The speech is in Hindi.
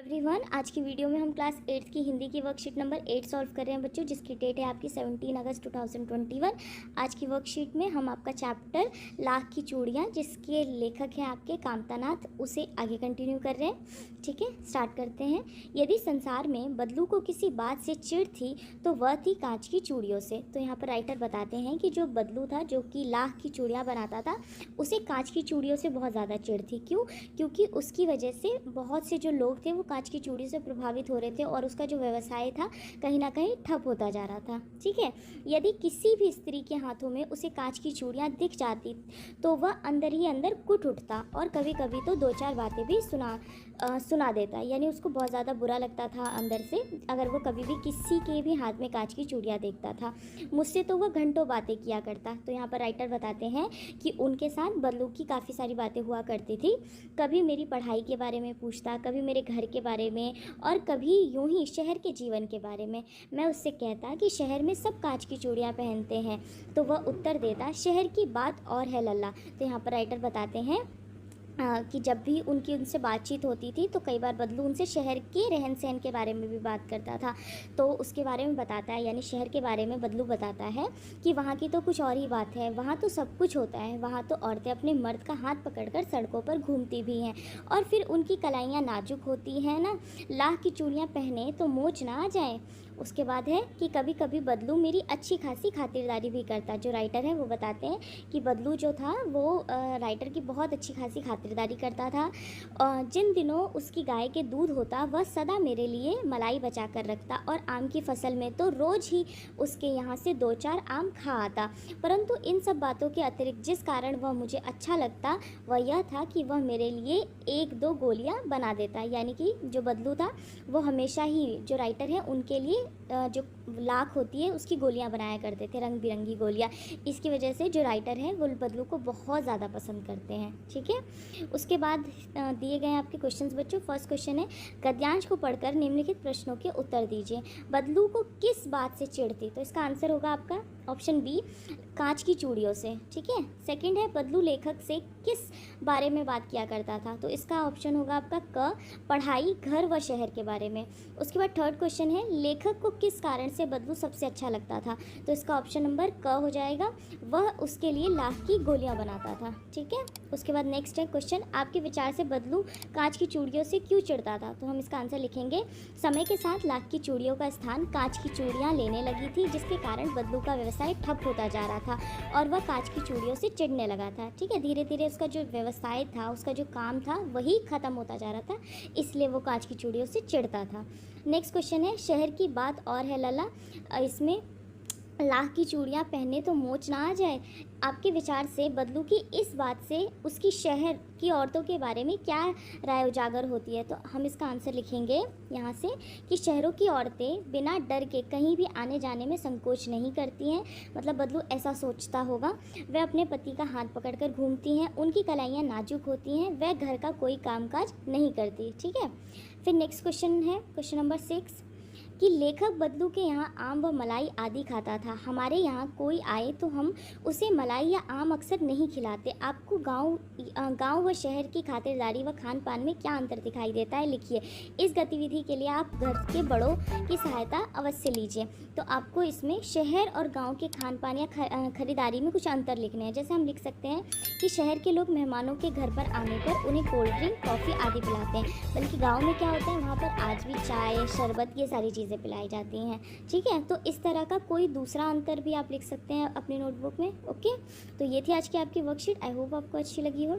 एवरीवन, आज की वीडियो में हम क्लास 8 की हिंदी की वर्कशीट नंबर 8 सॉल्व कर रहे हैं बच्चों, जिसकी डेट है आपकी 17 अगस्त 2021। आज की वर्कशीट में हम आपका चैप्टर लाख की चूड़ियाँ, जिसके लेखक हैं आपके कामतानाथ, उसे आगे कंटिन्यू कर रहे हैं। ठीक है, स्टार्ट करते हैं। यदि संसार में बदलू को किसी बात से चिढ़ थी तो वह थी कांच की चूड़ियों से। तो यहाँ पर राइटर बताते हैं कि जो बदलू था, जो कि लाख की चूड़ियाँ बनाता था, उसे कांच की चूड़ियों से बहुत ज़्यादा चिढ़ थी। क्यों? क्योंकि उसकी वजह से बहुत से जो लोग थे वो कांच की चूड़ी से प्रभावित हो रहे थे और उसका जो व्यवसाय था कहीं ना कहीं ठप होता जा रहा था। ठीक है, यदि किसी भी स्त्री के हाथों में उसे कांच की चूड़ियाँ दिख जाती तो वह अंदर ही अंदर कुट उठता और कभी कभी तो दो चार बातें भी सुना देता। यानी उसको बहुत ज़्यादा बुरा लगता था अंदर से अगर वो कभी भी किसी के भी हाथ में कांच की चूड़ियाँ देखता था। मुझसे तो वह घंटों बातें किया करता। तो यहाँ पर राइटर बताते हैं कि उनके साथ बदलू की काफ़ी सारी बातें हुआ करती थी। कभी मेरी पढ़ाई के बारे में पूछता, कभी मेरे घर के बारे में, और कभी यूं ही शहर के जीवन के बारे में। मैं उससे कहता कि शहर में सब कांच की चूड़ियाँ पहनते हैं, तो वह उत्तर देता, शहर की बात और है लल्ला। तो यहाँ पर राइटर बताते हैं कि जब भी उनसे बातचीत होती थी तो कई बार बदलू उनसे शहर के रहन सहन के बारे में भी बात करता था। तो उसके बारे में बताता है, यानी शहर के बारे में बदलू बताता है कि वहाँ की तो कुछ और ही बात है। वहाँ तो सब कुछ होता है। वहाँ तो औरतें अपने मर्द का हाथ पकड़कर सड़कों पर घूमती भी हैं, और फिर उनकी कलाइयाँ नाजुक होती हैं ना, लाख की चूड़ियाँ पहने तो मोच ना आ जाए। उसके बाद है कि कभी कभी बदलू मेरी अच्छी खासी खातिरदारी भी करता। जो राइटर है वो बताते हैं कि बदलू जो था वो राइटर की बहुत अच्छी खासी खातिरदारी करता था। जिन दिनों उसकी गाय के दूध होता वह सदा मेरे लिए मलाई बचा कर रखता, और आम की फसल में तो रोज़ ही उसके यहाँ से दो चार आम खा आता। परंतु इन सब बातों के अतिरिक्त जिस कारण वह मुझे अच्छा लगता वह यह था कि वह मेरे लिए एक दो गोलियाँ बना देता। यानी कि जो बदलू था वो हमेशा ही, जो राइटर है उनके लिए जो लाख होती है उसकी गोलियां बनाया करते थे, रंग बिरंगी गोलियां। इसकी वजह से जो राइटर है वो बदलू को बहुत ज़्यादा पसंद करते हैं। ठीक है, उसके बाद दिए गए आपके क्वेश्चंस बच्चों। फर्स्ट क्वेश्चन है, गद्यांश को पढ़कर निम्नलिखित प्रश्नों के उत्तर दीजिए। बदलू को किस बात से चिढ़ती? तो इसका आंसर होगा आपका ऑप्शन बी, कांच की चूड़ियों से। ठीक है, सेकंड है, बदलू लेखक से किस बारे में बात किया करता था? तो इसका ऑप्शन होगा आपका क, पढ़ाई, घर व शहर के बारे में। उसके बाद थर्ड क्वेश्चन है, लेखक को किस कारण से बदलू सबसे अच्छा लगता था? तो इसका ऑप्शन नंबर क हो जाएगा, वह उसके लिए लाख की गोलियां बनाता था। ठीक है, उसके बाद नेक्स्ट है क्वेश्चन, आपके विचार से बदलू कांच की चूड़ियों से क्यों चिढ़ता था? तो हम इसका आंसर लिखेंगे, समय के साथ लाख की चूड़ियों का स्थान कांच की चूड़ियाँ लेने लगी थी, जिसके कारण बदलू का व्यवसाय ठप होता जा रहा था और वह कांच की चूड़ियों से चिढ़ने लगा था। ठीक है, धीरे धीरे उसका जो व्यवसाय था, उसका जो काम था वही ख़त्म होता जा रहा था, इसलिए वो कांच की चूड़ियों से चिढ़ता था। नेक्स्ट क्वेश्चन है, शहर की बात और है लल्ला, इसमें लाख की चूड़ियाँ पहने तो मोच ना आ जाए। आपके विचार से बदलू की इस बात से उसकी शहर की औरतों के बारे में क्या राय उजागर होती है? तो हम इसका आंसर लिखेंगे यहाँ से कि शहरों की औरतें बिना डर के कहीं भी आने जाने में संकोच नहीं करती हैं। मतलब बदलू ऐसा सोचता होगा, वह अपने पति का हाथ पकड़कर घूमती हैं, उनकी कलाइयाँ नाजुक होती हैं, वह घर का कोई कामकाज नहीं करती। ठीक है, फिर नेक्स्ट क्वेश्चन है क्वेश्चन नंबर 6 कि लेखक बदलू के यहाँ आम व मलाई आदि खाता था। हमारे यहाँ कोई आए तो हम उसे मलाई या आम अक्सर नहीं खिलाते। आपको गांव व शहर की खातिरदारी व खान पान में क्या अंतर दिखाई देता है? लिखिए। इस गतिविधि के लिए आप घर के बड़ों की सहायता अवश्य लीजिए। तो आपको इसमें शहर और गाँव के खान पान या खरीदारी में कुछ अंतर लिखने हैं। जैसे हम लिख सकते हैं कि शहर के लोग मेहमानों के घर पर आने पर उन्हें कोल्ड ड्रिंक, कॉफ़ी आदि पिलाते हैं, बल्कि गाँव में क्या होता है, वहाँ पर आज भी चाय, शरबत, ये सारी चीज़ें पिलाई जाती हैं। ठीक है, तो इस तरह का कोई दूसरा अंतर भी आप लिख सकते हैं अपनी नोटबुक में। ओके, तो ये थी आज की आपकी वर्कशीट। आई होप आपको अच्छी लगी हो।